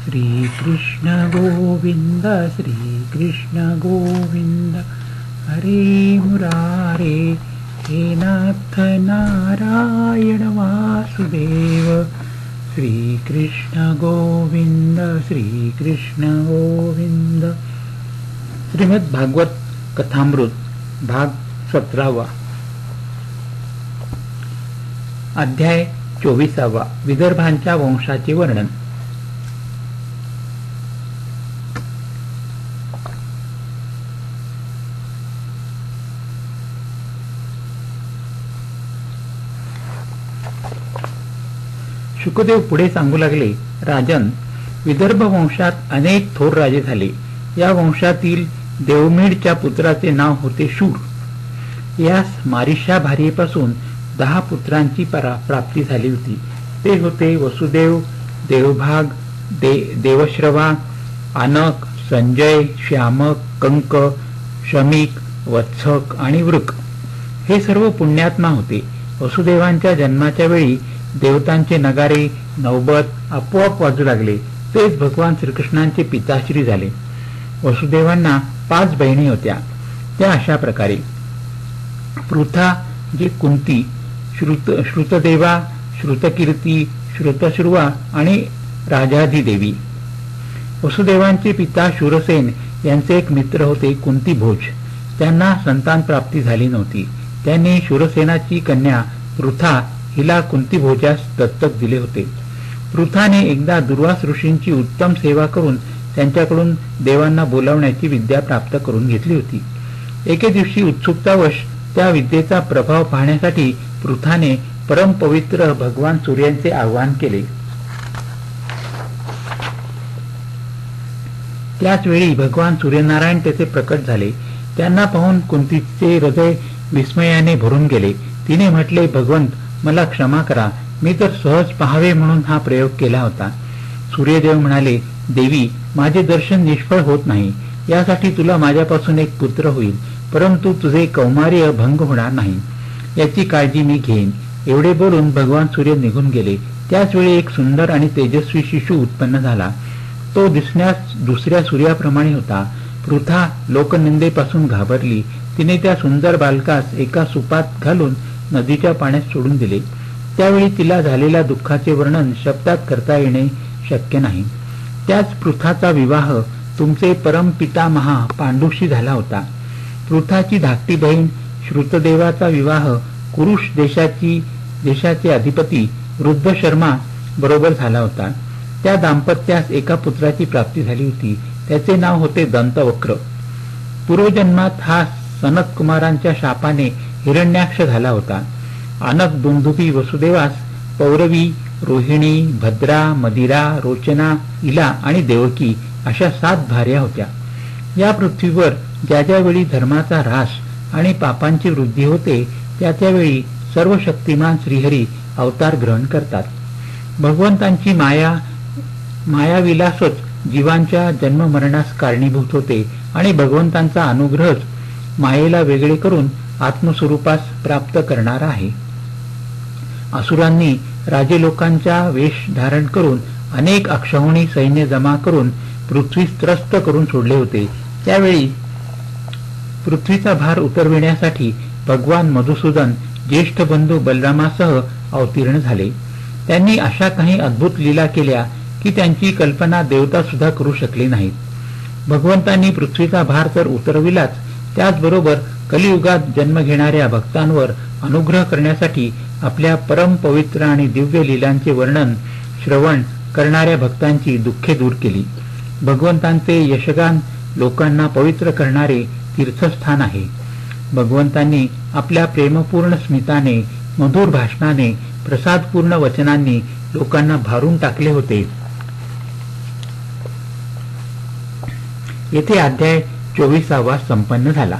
श्रीकृष्ण गोविंद श्रीकृष्ण गोविंद हरे मुरारे हे नाथ नारायण वासुदेव श्रीकृष्ण गोविंद गोविंद. श्रीमद भागवत कथामृत भाग 17. अध्याय 24. विदर्भांच्या वंशाचे वर्णन. शुकदेव पुढे सांगू लागले, राजन, विदर्भ वंशात अनेक थोर राजे झाले. या वंशातील देवमेढच्या पुत्राचे नाव होते शूर. यास मारिषा भार्येपासून 10 पुत्रांची प्राप्ती झाली होती. ते होते वसुदेव, देवभाग, देवश्रवा, आनक, संजय, श्यामक, कंक, शमिक, वत्सक आणि वृक. हे सर्व पुण्यात्मा होते. वसुदेवांच्या जन्माच्या वेळी देवतांचे नगारे नौबत आपोआप वाजू लागले. तेच भगवान श्रीकृष्णांचे पिताश्री झाले. वसुदेवांना 5 बहिणी होत्या. त्या अशा प्रकारे: पृथा जी कुंती, श्रुतदेवा, श्रुतकीर्ती, श्रुतश्रुवा आणि राजाधिदेवी. वसुदेवांचे पिता शूरसेन यांचे एक मित्र होते कुंतीभोज. त्यांना संतान प्राप्ती झाली नव्हती. त्यांनी शूरसेनाची कन्या पृथा हिला कुंतीभोजास दत्तक दिले होते. पृथाने एकदा दुर्वास ऋषींची उत्तम सेवा करून त्यांच्याकडून देवांना बोलावण्याची विद्या प्राप्त करून घेतली होती. एके दिवशी उत्सुकतावश त्या विद्येचा प्रभाव पाहण्यासाठी पृथाने परमपवित्र भगवान सूर्यांचे आवाहन केले. त्याच वेळी भगवान सूर्यनारायण तेथे प्रकट झाले. त्यांना पाहून कुंतीचे हृदय विस्मयाने भरून गेले. तिने म्हटले, भगवंत, मला क्षमा करा. मी तर सहज पाहावे म्हणून हा प्रयोग केला होता. सूर्यदेव म्हणाले, देवी, माझे दर्शन निष्फळ होत नाही. यासाठी तुला माझ्यापासून एक पुत्र होईल, परंतु तुझे कौमार्य भंग होणार नाही. याची काळजी मी घेईन. एवढे बोलून भगवान सूर्य निघून गेले. त्याच वेळी एक सुंदर आणि तेजस्वी शिशु उत्पन्न झाला. तो दिसण्यास दुसऱ्या सूर्याप्रमाणे होता. पृथा लोकनिंदेपासून घाबरली. तिने त्या सुंदर बालकास एका सुपात घालून नदीच्या पाण्यात सोडून दिले. त्यावेळी तिला झालेल्या दुःखाचे वर्णन शब्दात करता येणे शक्य नाही. त्याच पृथाचा विवाह तुमचे परमपितामहा पांडुशी झाला होता. पृथाची धाकटी बहीण श्रुतदेवाचा विवाह कुरुष देशाचे अधिपती वृद्ध शर्मा बरोबर झाला होता. त्या दाम्पत्यास एका पुत्राची प्राप्ती झाली होती. त्याचे नाव होते दंतवक्र. पूर्वजन्मात हा सनत कुमारांच्या शापाने हिरण्याक्ष झाला होता. आनक दुंदुभी वसुदेवास पौरवी, रोहिणी, भद्रा, मदिरा, रोचना, इला आणि देवकी अशा 7 भार्या होत्या. या पृथ्वीवर ज्या ज्या वेळी धर्माचा ऱ्हास आणि पापांची वृद्धी होते त्या त्यावेळी सर्व शक्तिमान श्रीहरी अवतार ग्रहण करतात. भगवंतांची मायाविलासच जीवांच्या जन्ममरणास कारणीभूत होते आणि भगवंतांचा अनुग्रहच मायेला वेगळे करून आत्मस्वरूपास प्राप्त करणार आहे. असुरांनी राजे लोकांचा वेश धारण करून अनेक अक्षौहिणी सैन्य जमा करून पृथ्वीस त्रस्त करून सोडले होते. त्यावेळी पृथ्वीचा भार उतरविण्यासाठी भगवान मधुसूदन ज्येष्ठ बंधू बलरामासह अवतीर्ण झाले. त्यांनी अशा काही अद्भुत लीला केल्या की त्यांची कल्पना देवता सुद्धा करू शकले नाहीत. भगवंतांनी पृथ्वीचा भार तर उतरविलाच, त्याचबरोबर कलियुगात जन्म घेणाऱ्या भक्तांवर अनुग्रह करण्यासाठी आपल्या परम पवित्र आणि दिव्य लीलांचे वर्णन श्रवण करणाऱ्या भक्तांची दुःखे दूर केली. भगवंतांचे यशगान लोकांना पवित्र करणारे तीर्थस्थान आहे. भगवंतांनी आपल्या प्रेमपूर्ण स्मिताने, मधुर भाषणाने, प्रसादपूर्ण वचनांनी लोकांना भारून टाकले होते. येथे अध्याय 24 संपन्न झाला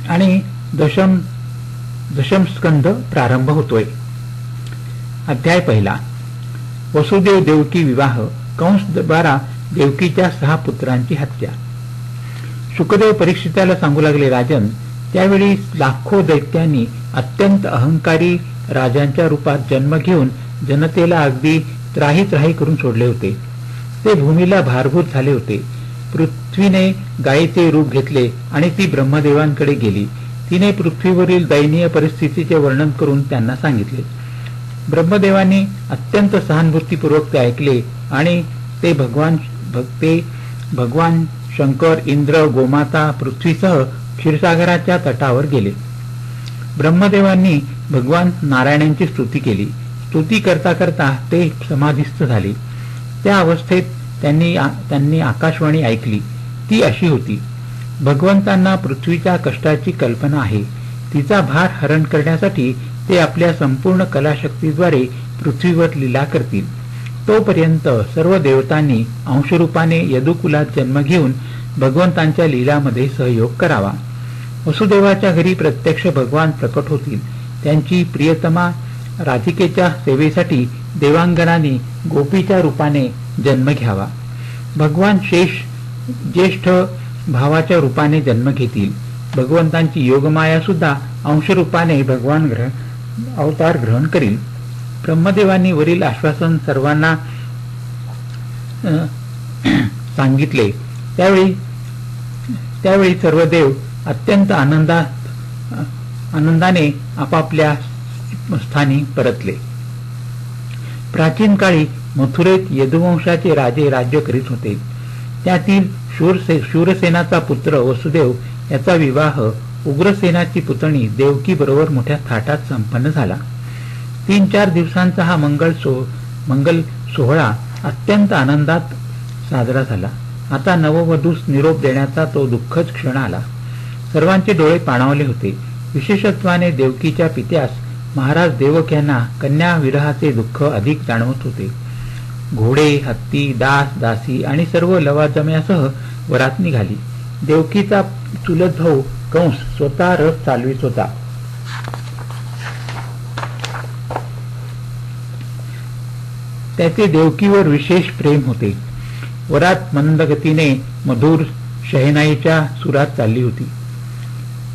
आणि दशम स्कंद प्रारंभ होतोय. अध्याय 1. वसुदेव देवकी विवाह. कंस द्वारा देवकीच्या 6 पुत्रांची हत्या. शुकदेव परीक्षिताला सांगू लागले, राजन, त्यावेळी लाखो दैत्यांनी अत्यंत अहंकारी राजांच्या रूपात जन्म घेऊन जनतेला अगदी त्राही त्राही करून सोडले होते. ते भूमीला भारभूत झाले होते. पृथ्वीने गायीचे रूप घेतले आणि ती ब्रह्मदेवांकडे गेली. तिने पृथ्वीवरील दयनीय परिस्थितीचे वर्णन करून त्यांना सांगितले. ब्रह्मदेवांनी अत्यंत सहानुभूतीपूर्वक ते ऐकले आणि ते भगवान शंकर, इंद्र, गोमाता, पृथ्वीसह क्षीरसागराच्या तटावर गेले. ब्रह्मदेवांनी भगवान नारायणांची स्तुती केली. स्तुती करता करता ते समाधिस्थ झाले. त्या अवस्थेत त्यांनी आकाशवाणी ऐकली. ती अशी होती: भगवंतांना पृथ्वीच्या कष्टाची कल्पना आहे. तिचा भार हरण करण्यासाठी ते आपल्या संपूर्ण कलाशक्तीद्वारे पृथ्वीवर लीला करतील. तोपर्यंत सर्व देवतांनी अंशरूपाने यदुकुलात जन्म घेऊन भगवंतांच्या लीलामध्ये सहयोग करावा. वसुदेवाच्या घरी प्रत्यक्ष भगवान प्रकट होतील. त्यांची प्रियतमा राधिकेच्या सेवेसाठी देवांगनांनी गोपीच्या रूपाने जन्म घ्यावा. भगवान ज्येष्ठ भावाच्या रूपाने जन्म घेतील. भगवंतांची योगमाया सुद्धा अंशरूपाने भगवान अवतार ग्रहण करील. ब्रह्मदेवांनी वरील आश्वासन सर्वांना सांगितले. त्यावेळी सर्व देव अत्यंत आनंदाने आपापल्या स्थानी परतले. प्राचीन काळी मथुरेत यदुवंशाचे राजे राज्य करीत होते. त्यातील शूरसेनाचा पुत्र वसुदेव याचा विवाह उग्रसेनाची पुतणी देवकी बरोबर मोठ्या थाटात संपन्न झाला. 3-4 दिवसांचा हा मंगल सोहळा अत्यंत आनंदात साजरा झाला. आता नववधूस निरोप देण्याचा तो दुःखद क्षण आला. सर्वांचे डोळे पाणावले होते. विशेषत्वाने देवकीच्या पित्यास महाराज देवक यांना कन्या विरहाचे दुःख अधिक जाणवत होते. घोडे, हत्ती, दास, दासी आणि सर्व लवाजम्यासह वरात निघाली. देवकीचा चुलत भाऊ कंस स्वतः रथ चालवित होता. त्याचे देवकीवर विशेष प्रेम होते. वरात मंदगतीने मधुर शहनाईच्या सुरात चालली होती.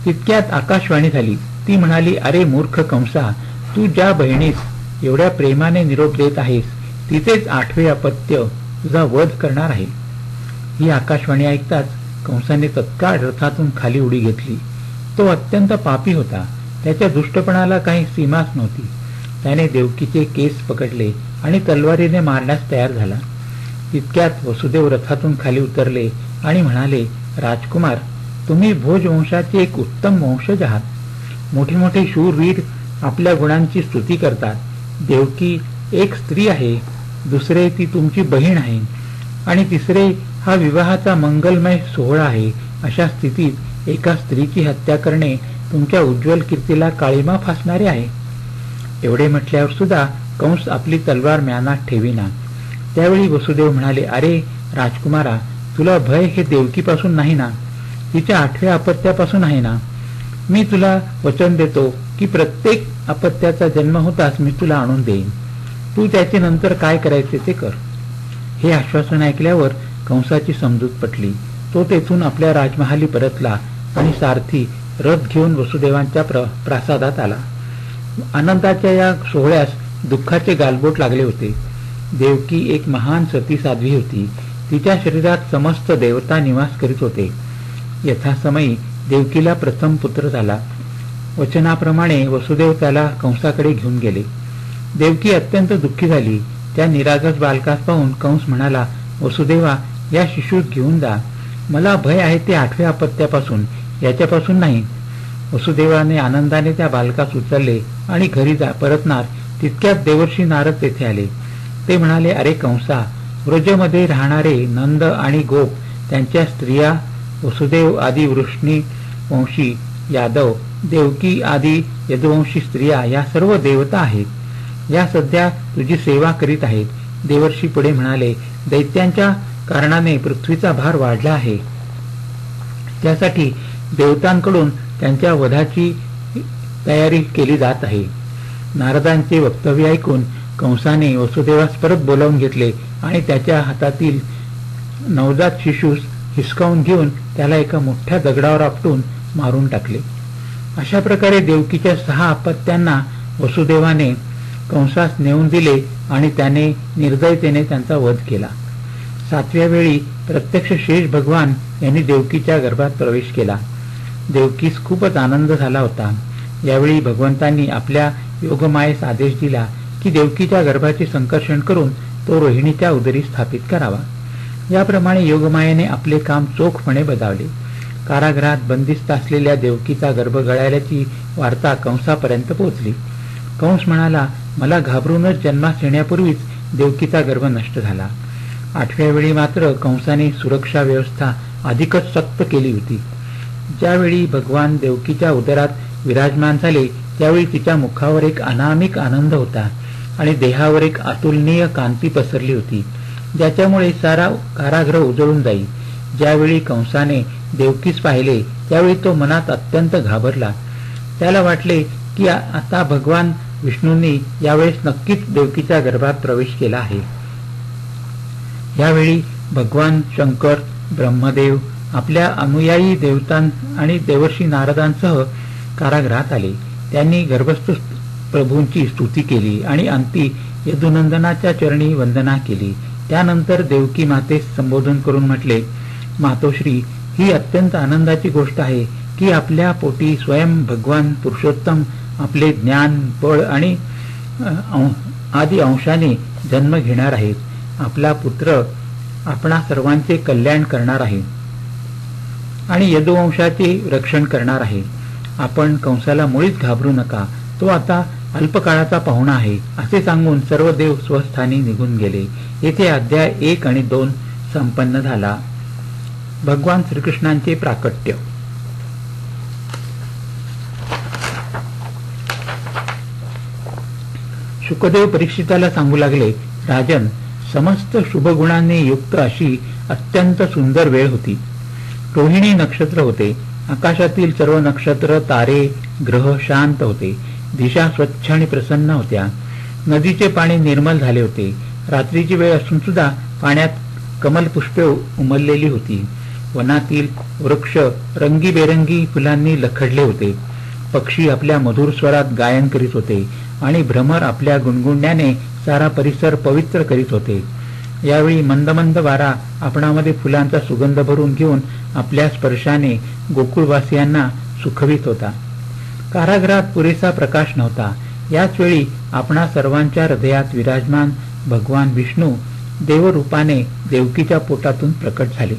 तितक्यात आकाशवाणी झाली. ती म्हणाली, अरे मूर्ख कंसा, तू ज्या बहिणीस एवढ्या प्रेमाने निरोप देत आहेस तिचेच 8वे अपत्य तुझा वध करणार आहे. ही आकाशवाणी ऐकताच कंसाने तत्काळ रथातून खाली उडी घेतली. तो अत्यंत पापी होता. त्याच्या दुष्टपणाला काही सीमाच नव्हती. त्याने देवकीचे केस पकडले आणि तलवारीने मारण्यास तयार झाला. तितक्यात वसुदेव रथातून खाली उतरले आणि म्हणाले, राजकुमार, तुम्ही भोजवंशाचे एक उत्तम वंशज आहात. मोठे मोठे शूरवीर आपल्या गुणांची स्तुती करतात. देवकी एक स्त्री आहे, दुसरे ती तुमची बहीण आहे आणि तिसरे हा विवाहाचा मंगलमय सोहळा आहे. अशा स्थितीत एका स्त्रीची हत्या करणे तुमच्या उज्ज्वल कीर्तीला काळीमा फासणारे आहे. एवढे म्हटल्यावर सुद्धा कंस आपली तलवार म्यानात ठेवीना. त्यावेळी वसुदेव म्हणाले, अरे राजकुमारा, तुला भय हे देवकीपासून नाही ना, तिच्या 8व्या अपत्यापासून आहे ना. मी तुला वचन देतो की प्रत्येक अपत्याचा जन्म होताच मी तुला आणून देईन. तू त्याचे नंतर काय करायचे ते कर. हे आश्वासन ऐकल्यावर कंसाची समजूत पटली. तो तेथून आपल्या राजमहाली परतला आणि सारथी रथ घेऊन वसुदेवांच्या प्रासादात आला. आनंदाच्या या सोहळ्यास दुःखाचे गालबोट लागले होते. देवकी एक महान सती साध्वी होती. तिच्या शरीरात समस्त देवता निवास करीत होते. यथासमयी देवकीला प्रथम पुत्र झाला. वचनाप्रमाणे वसुदेव त्याला कंसाकडे घेऊन गेले. देवकी अत्यंत दुःखी झाली. त्या निरागस बालकास पाहून कंस म्हणाला, वसुदेवा, या शिशूस घेऊन जा. मला भय आहे ते 8व्या अपत्यापासून, याच्यापासून नाही. वसुदेवाने आनंदाने त्या बालकास उचलले आणि घरी परतणार तितक्यात देवर्षी नारद तेथे आले. ते म्हणाले, अरे कंसा, व्रजमध्ये राहणारे नंद आणि गोप, त्यांच्या स्त्रिया, वसुदेव आदी वृष्णी वंशी यादव, देवकी आदी यदुवंशी स्त्रिया या सर्व देवता आहेत. या सध्या तुझी सेवा करीत आहेत. देवर्षी पुढे म्हणाले, दैत्यांच्या कारणाने पृथ्वीचा भार वाढला आहे. त्यासाठी देवतांकडून त्यांच्या वधाची तयारी केली जात आहे. नारदांचे वक्तव्य ऐकून कंसाने वसुदेवास परत बोलावून घेतले आणि त्याच्या हातातील नवजात शिशूस हिसकावून घेऊन त्याला एका मोठ्या दगडावर आपटून मारून टाकले. अशा प्रकारे देवकीच्या 6 अपत्यांना वसुदेवाने कंसास नेऊन दिले आणि त्याने निर्दयतेने त्यांचा वध केला. 7व्या वेळी प्रत्यक्ष शेष भगवान यांनी देवकीच्या गर्भात प्रवेश केला. देवकीस खूपच आनंद झाला होता. यावेळी भगवंतांनी आपल्या योगमायेस आदेश दिला की देवकीच्या गर्भाचे संकर्षण करून तो रोहिणीच्या उदरी स्थापित करावा. याप्रमाणे योगमायेने आपले काम चोखपणे बजावले. कारागृहात बंदिस्त असलेल्या देवकीचा गर्भ गळाल्याची वार्ता कंसापर्यंत पोहोचली. कंस म्हणाला, मला घाबरूनच जन्मास येण्यापूर्वीच देवकीचा गर्भ नष्ट झाला. 8व्या वेळी मात्र कंसाने सुरक्षा व्यवस्था अधिकच सक्त केली होती. ज्यावेळी भगवान देवकीच्या उदरात विराजमान झाले त्यावेळी तिच्या मुखावर एक अनामिक आनंद होता आणि देहावर एक अतुलनीय कांती पसरली होती, ज्याच्यामुळे सारा कारागृह उजळून जाई. ज्यावेळी कंसाने देवकीस पाहिले त्यावेळी तो मनात अत्यंत घाबरला. त्याला वाटले की आता भगवान विष्णूंनी यावेळेस नक्कीच देवकीच्या गर्भात प्रवेश केला आहे. यावेळी भगवान शंकर, ब्रह्मदेव आपल्या अनुयायी देवतां आणि देवर्षी नारदांसह कारागृहात आले. त्यांनी गर्भस्थ प्रभूंची स्तुती केली आणि अंती यदुनंदनाच्या चरणी वंदना केली. त्यानंतर देवकी मातेस संबोधन करून म्हटले, मातोश्री, ही अत्यंत आनंदाची गोष्ट आहे की आपल्या पोटी स्वयं भगवान पुरुषोत्तम आपले ज्ञान, बळ आणि आदी अंशाने जन्म घेणार आहेत. आपला पुत्र आपणा सर्वांचे कल्याण करणार आहे आणि यदुवंशाचे रक्षण करणार आहे. आपण कंसाला मुळीच घाबरू नका, तो आता अल्पकाळाचा पाहुणा आहे, असे सांगून सर्व देव स्वस्थानी निघून गेले. येथे अध्याय 1 आणि 2 संपन्न झाला. भगवान श्रीकृष्णांचे प्राकट्य. शुकदेव परीक्षिताला सांगू लागले, राजन, समस्त शुभगुणांनी युक्त अशी अत्यंत सुंदर वेळ होती. रोहिणी नक्षत्र होते. आकाशातील सर्व नक्षत्र, तारे, ग्रह शांत होते. दिशा स्वच्छ आणि प्रसन्न होत्या. नदीचे पाणी निर्मल झाले होते. रात्रीची वेळ असून सुद्धा पाण्यात कमलपुष्पे उमललेली होती. वनातील वृक्ष रंगीबेरंगी फुलांनी लखडले होते. पक्षी आपल्या मधुर स्वरात गायन करीत होते आणि भ्रमर आपल्या गुणगुणण्याने सारा परिसर पवित्र करीत होते. यावेळी मंद मंद वारा आपणामध्ये फुलांचा सुगंध भरून घेऊन आपल्या स्पर्शाने गोकुळवासियांना सुखवित होता. कारागृहात पुरेसा प्रकाश नव्हता. याच वेळी आपणा सर्वांच्या हृदयात विराजमान भगवान विष्णू देवरूपाने देवकीच्या पोटातून प्रकट झाले.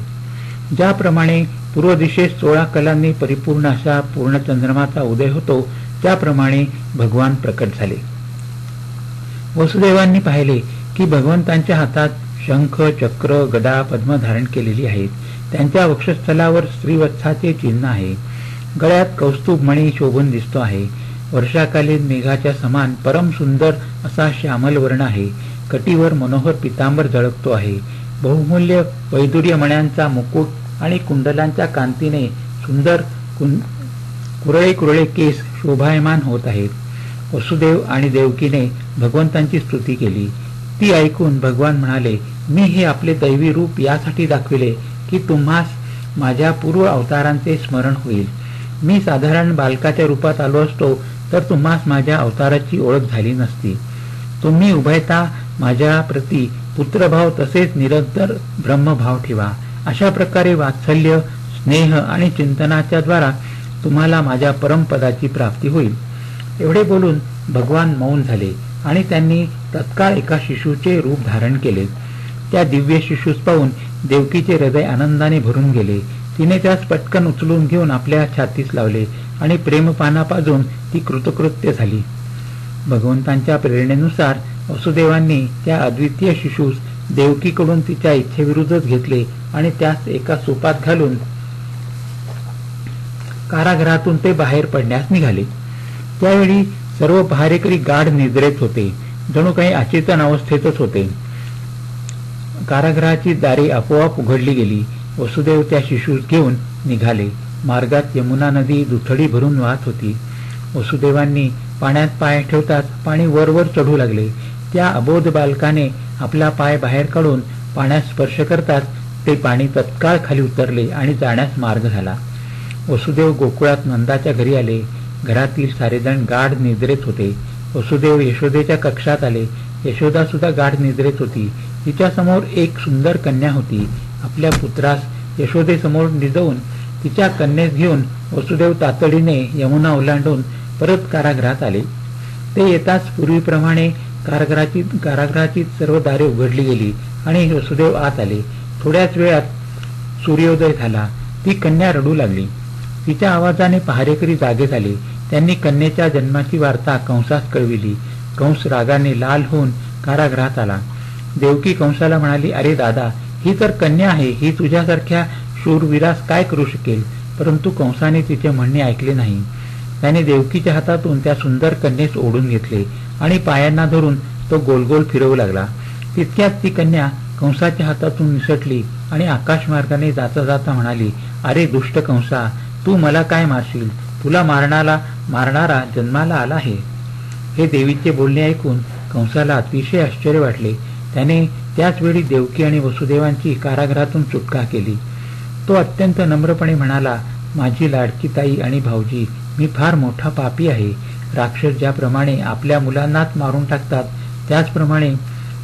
ज्याप्रमाणे पूर्व दिशेस 16 कलांनी परिपूर्ण असा पूर्णचंद्रमाचा उदय होतो, त्याप्रमाणे भगवान प्रकट झाले. वसुदेवांनी पाहिले की भगवंतांच्या हातात शंख, चक्र, गदा, पद्म धारण केलेली आहेत. त्यांच्या वक्षस्थलावर श्रीवत्साचे चिन्ह आहे. गळ्यात कौस्तुभ मणी शोभून दिसतो आहे. वर्षाकालीन मेघाच्या समान परम सुंदर असा श्यामल वर्ण आहे. कटीवर मनोहर पितांबर झळकतो आहे. बहुमूल्य वैदुर्य मण्यांचा मुकुट आणि कुंडलांच्या कांतीने सुंदर कुरळे कुरळे केस शोभायमान होत आहेत. वसुदेव आणि देवकीने भगवंतांची स्तुती केली. ती ऐकून भगवान म्हणाले, मी हे आपले दैवी रूप यासाठी दाखविले की तुम्हास माझ्या पूर्व अवतारांचे स्मरण होईल. मी साधारण बालकाच्या रूपात आलो असतो तर तुम्हास माझ्या अवताराची ओळख झाली नसती. तुम्ही उभयता माझ्या प्रती पुत्रभाव तसेच निरंतर ब्रह्मभाव ठेवा. अशा प्रकारे वात्सल्य, स्नेह आणि चिंतनाच्या द्वारा तुम्हाला माझ्या परमपदाची प्राप्ती होईल. एवढे बोलून भगवान मौन झाले आणि त्यांनी तत्काळ एका शिशूचे रूप धारण केले. त्या दिव्य शिशूस पाहून देवकीचे हृदय आनंदाने भरून गेले. तिने त्यास पटकन उचलून घेऊन आपल्या छातीस लावले आणि प्रेमपाना पाजून ती कृतकृत्य झाली. भगवंतांच्या प्रेरणेनुसार वसुदेवांनी त्या अद्वितीय शिशूस देवकीकडून तिच्या इच्छेविरुद्धच घेतले आणि त्यास एका सोपात घालून कारागृहातून ते बाहेर पडण्यास निघाले. त्यावेळी सर्व पहारेकरी गाढ निद्रेत होते, जणू काही अचेतन अवस्थेतच होते. कारागृहाची दारे आपोआप उघडली गेली. वसुदेव त्या शिशूस घेऊन निघाले. मार्गात यमुना नदी दुथडी भरून वाहत होती. वसुदेवांनी पाण्यात पाय ठेवताच पाणी वरवर चढू लागले. त्या अबोध बालकाने आपला पाय बाहेर काढून पाण्यात स्पर्श करताच ते पाणी तत्काळ खाली उतरले आणि जाण्यास मार्ग झाला. वसुदेव गोकुळात नंदाच्या घरी आले. घरातील सारेजण गाढ निद्रेत होते. वसुदेव यशोदेच्या कक्षात आले. यशोदा सुद्धा गाढ निद्रेत होती. तिच्या समोर एक सुंदर कन्या होती. आपल्या पुत्रास यशोदेसमोर निजवून तिच्या कन्येस घेऊन वसुदेव तातडीने यमुना ओलांडून परत कारागृहात आले. ते येताच पूर्वीप्रमाणे कारागृहाची सर्व दारे उघडली गेली आणि वसुदेव आत आले. थोड्याच वेळात सूर्योदय झाला. ती कन्या रडू लागली. तिच्या आवाजाने पहारेकरी जागे झाले. त्यांनी कन्येच्या जन्माची वार्ता कंसास कळविली. कंस रागाने लाल होऊन कारागृहात आला. देवकी कंसाला म्हणाली, अरे दादा, ही तर कन्या आहे. ही तुझ्यासारख्या शूरवीरास काय करू शकेल? परंतु कंसाने तिचे म्हणणे ऐकले नाही. त्याने देवकीच्या हातातून त्या सुंदर कन्येस ओढून घेतले आणि पायांना धरून तो गोलगोल फिरवू लागला. तितक्यात ती कन्या कंसाच्या हातातून निसटली आणि आकाशमार्गाने जाता जाता म्हणाली, अरे दुष्ट कंसा, तू मला काय मारशील? तुला मारणारा जन्माला आला आहे. हे देवीचे बोलणे ऐकून कंसाला अतिशय आश्चर्य वाटले. त्याने त्याच वेळी देवकी आणि वसुदेवांची कारागृहातून सुटका केली. तो अत्यंत नम्रपणे म्हणाला, माझी लाडकी ताई आणि भाऊजी, मी फार मोठा पापी आहे. राक्षस ज्याप्रमाणे आपल्या मुलांनाच मारून टाकतात, त्याचप्रमाणे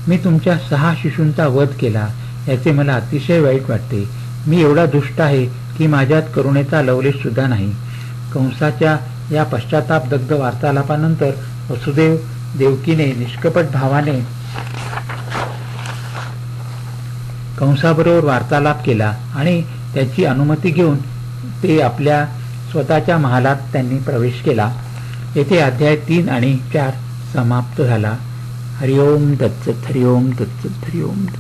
मी तुमच्या 6 शिशूंचा वध केला. याचे मला अतिशय वाईट वाटते. मी एवढा दुष्ट आहे की माझ्यात करुणेचा लवलेश सुद्धा नाही. कंसाच्या या पश्चातापदग्ध वार्तालापानंतर वसुदेव देवकीने निष्कपट भावाने कंसाबरोबर वार्तालाप केला आणि त्याची अनुमती घेऊन ते आपल्या स्वतःच्या महालात त्यांनी प्रवेश केला. येथे अध्याय 3 आणि 4 समाप्त झाला. हरिओम दत्त, हरिओम दत्त, हरिओम दत्त.